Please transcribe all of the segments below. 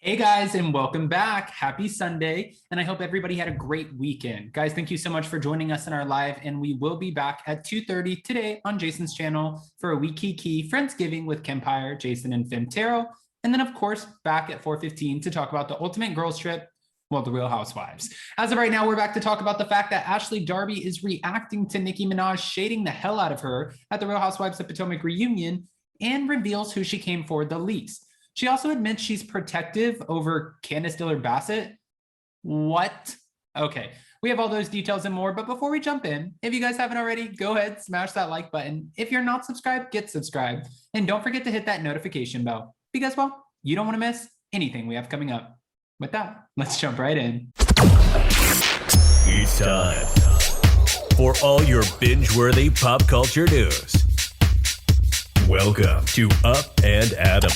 Hey guys, and welcome back. Happy Sunday, and I hope everybody had a great weekend. Guys, thank you so much for joining us in our live, and we will be back at 2:30 today on Jason's channel for a Wee Friendsgiving with Kempire, Jason, and Femtero. And then, of course, back at 4:15 to talk about the ultimate girls trip, well, the Real Housewives. As of right now, we're back to talk about the fact that Ashley Darby is reacting to Nicki Minaj shading the hell out of her at the Real Housewives of Potomac reunion and reveals who she came for the least. She also admits she's protective over Candiace Bassett. What? Okay, we have all those details and more, but before we jump in, if you guys haven't already, go ahead, smash that like button. If you're not subscribed, get subscribed. And don't forget to hit that notification bell because, well, you don't want to miss anything we have coming up. With that, let's jump right in. It's time for all your binge-worthy pop culture news. Welcome to Up and Adam.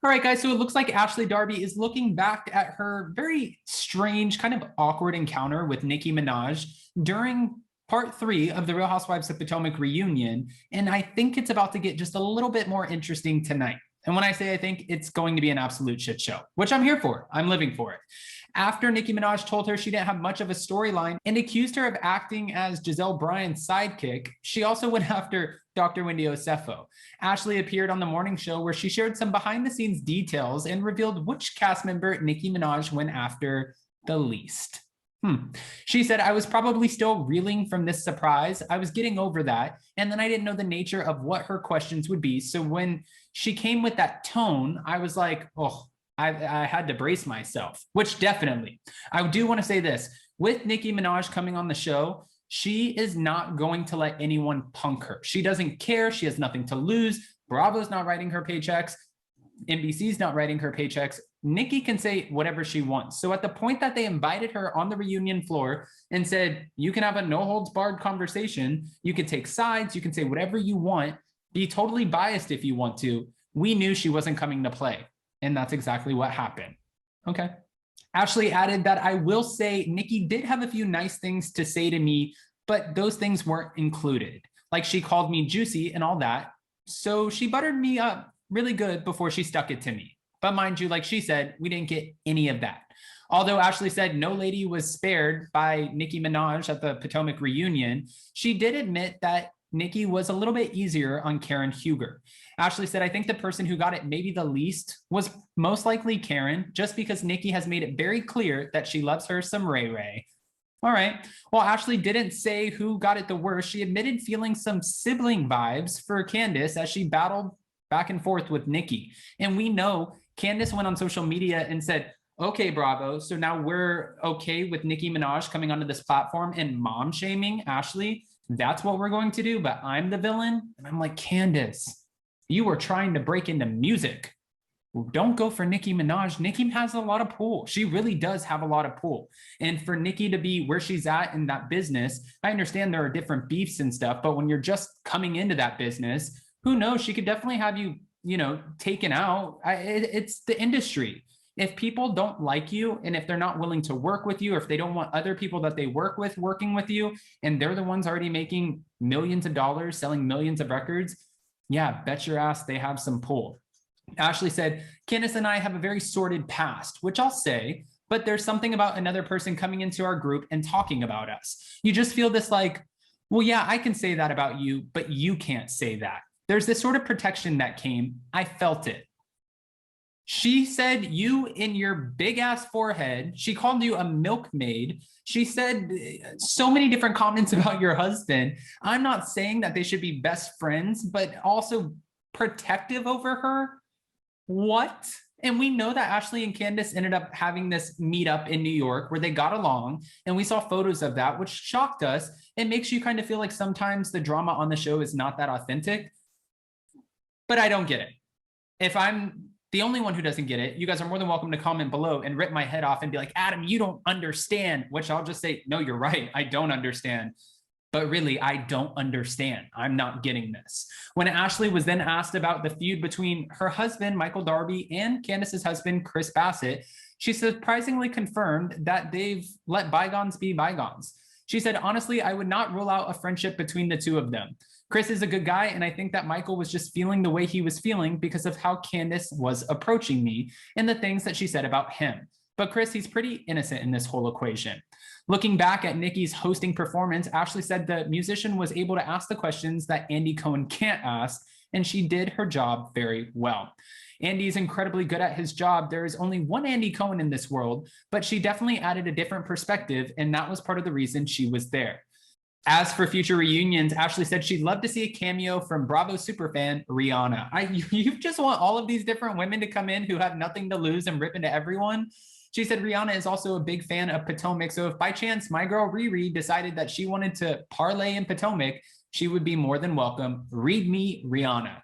All right, guys, so it looks like Ashley Darby is looking back at her very strange, kind of awkward encounter with Nicki Minaj during part 3 of the Real Housewives of Potomac reunion. And I think it's about to get just a little bit more interesting tonight. And when I say I think, it's going to be an absolute shit show, which I'm here for. I'm living for it. After Nicki Minaj told her she didn't have much of a storyline and accused her of acting as Giselle Bryant's sidekick, she also went after Dr. Wendy Osefo. Ashley appeared on the morning show where she shared some behind-the-scenes details and revealed which cast member Nicki Minaj went after the least. She said, I was probably still reeling from this surprise. I was getting over that. And then I didn't know the nature of what her questions would be. So when she came with that tone, I was like, oh, I had to brace myself, which definitely. I do want to say this. With Nicki Minaj coming on the show, she is not going to let anyone punk her. She doesn't care. She has nothing to lose. Bravo's not writing her paychecks. NBC's not writing her paychecks. Nicki can say whatever she wants. So at the point that they invited her on the reunion floor and said, you can have a no holds barred conversation. You can take sides. You can say whatever you want. Be totally biased if you want to. We knew she wasn't coming to play. And that's exactly what happened. Okay. Ashley added that I will say Nicki did have a few nice things to say to me, but those things weren't included. Like she called me juicy and all that. So she buttered me up really good before she stuck it to me. But mind you, like she said, we didn't get any of that. Although Ashley said no lady was spared by Nicki Minaj at the Potomac reunion, she did admit that Nicki was a little bit easier on Karen Huger. Ashley said, I think the person who got it maybe the least was most likely Karen, just because Nicki has made it very clear that she loves her some Ray Ray. All right. Well, Ashley didn't say who got it the worst. She admitted feeling some sibling vibes for Candiace as she battled back and forth with Nicki. And we know Candiace went on social media and said, okay, Bravo. So now we're okay with Nicki Minaj coming onto this platform and mom shaming Ashley. That's what we're going to do, but I'm the villain. And I'm like, Candiace, you were trying to break into music. Don't go for Nicki Minaj. Nicki has a lot of pull. She really does have a lot of pull. And for Nicki to be where she's at in that business, I understand there are different beefs and stuff, but when you're just coming into that business, who knows? She could definitely have you, taken out. It's the industry. If people don't like you and if they're not willing to work with you, or if they don't want other people that they work with working with you, and they're the ones already making millions of dollars, selling millions of records, yeah, bet your ass they have some pull. Ashley said, Candiace and I have a very sordid past, which I'll say, but there's something about another person coming into our group and talking about us. You just feel this like, well, yeah, I can say that about you, but you can't say that. There's this sort of protection that came. I felt it. She said you in your big ass forehead. She called you a milkmaid. She said so many different comments about your husband. I'm not saying that they should be best friends, but also protective over her. What? And we know that Ashley and Candiace ended up having this meetup in New York where they got along, and we saw photos of that, which shocked us. It makes you kind of feel like sometimes the drama on the show is not that authentic, but I don't get it. If I'm the only one who doesn't get it, you guys are more than welcome to comment below and rip my head off and be like, Adam, you don't understand, which I'll just say, no, you're right. I don't understand. But really, I don't understand. I'm not getting this. When Ashley was then asked about the feud between her husband, Michael Darby, and Candiace's husband, Chris Bassett, she surprisingly confirmed that they've let bygones be bygones. She said, honestly, I would not rule out a friendship between the two of them. Chris is a good guy, and I think that Michael was just feeling the way he was feeling because of how Candiace was approaching me and the things that she said about him. But Chris, he's pretty innocent in this whole equation. Looking back at Nicki's hosting performance, Ashley said the musician was able to ask the questions that Andy Cohen can't ask, and she did her job very well. Andy is incredibly good at his job. There is only one Andy Cohen in this world, but she definitely added a different perspective, and that was part of the reason she was there. As for future reunions, Ashley said she'd love to see a cameo from Bravo superfan Rihanna. You just want all of these different women to come in who have nothing to lose and rip into everyone. She said Rihanna is also a big fan of Potomac, so if by chance my girl Riri decided that she wanted to parlay in Potomac, she would be more than welcome. Read me, Rihanna.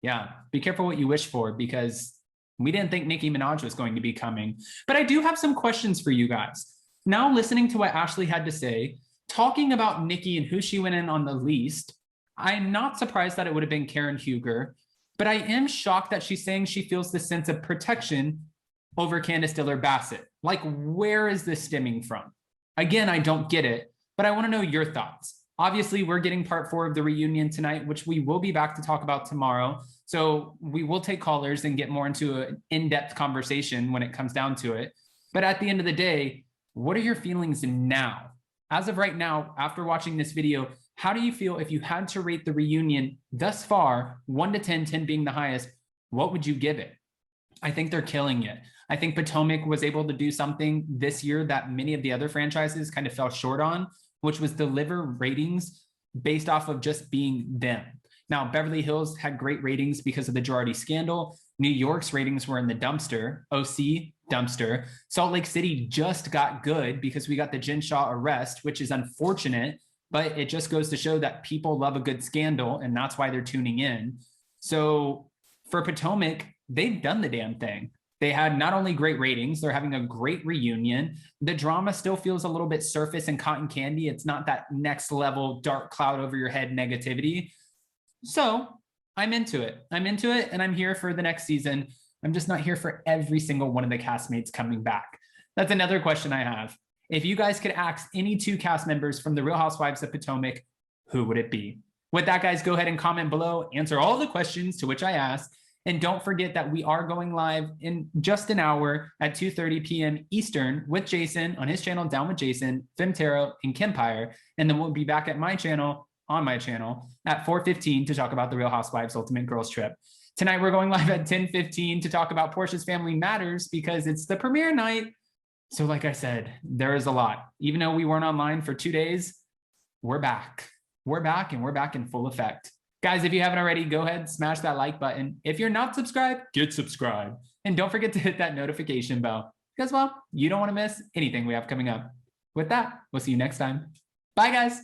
Yeah, be careful what you wish for, because we didn't think Nicki Minaj was going to be coming. But I do have some questions for you guys. Now listening to what Ashley had to say, talking about Nicki and who she went in on the least, I'm not surprised that it would have been Karen Huger, but I am shocked that she's saying she feels this sense of protection over Candiace Bassett. Like, where is this stemming from? Again, I don't get it, but I want to know your thoughts. Obviously, we're getting part 4 of the reunion tonight, which we will be back to talk about tomorrow. So we will take callers and get more into an in-depth conversation when it comes down to it. But at the end of the day, what are your feelings now? As of right now, after watching this video, how do you feel if you had to rate the reunion thus far, 1 to 10, 10 being the highest, what would you give it? I think they're killing it. I think Potomac was able to do something this year that many of the other franchises kind of fell short on, which was deliver ratings based off of just being them. Now, Beverly Hills had great ratings because of the Girardi scandal. New York's ratings were in the dumpster, OC dumpster. Salt Lake City just got good because we got the Jen Shah arrest, which is unfortunate, but it just goes to show that people love a good scandal, and that's why they're tuning in. So for Potomac, they've done the damn thing. They had not only great ratings, they're having a great reunion. The drama still feels a little bit surface and cotton candy. It's not that next level dark cloud over your head negativity. So I'm into it. I'm into it, and I'm here for the next season. I'm just not here for every single one of the castmates coming back. That's another question I have. If you guys could ask any 2 cast members from the Real Housewives of Potomac, who would it be? With that, guys, go ahead and comment below, answer all the questions to which I asked. And don't forget that we are going live in just an hour at 2:30 p.m. Eastern with Jason on his channel, Down with Jason, Femtero, and Kempire. And then we'll be back at my channel, on my channel, at 4:15 to talk about the Real Housewives Ultimate Girls Trip. Tonight, we're going live at 10:15 to talk about Portia's Family Matters because it's the premiere night. So like I said, there is a lot. Even though we weren't online for 2 days, we're back. We're back, and we're back in full effect. Guys, if you haven't already, go ahead, smash that like button. If you're not subscribed, get subscribed. And don't forget to hit that notification bell because, well, you don't want to miss anything we have coming up. With that, we'll see you next time. Bye, guys.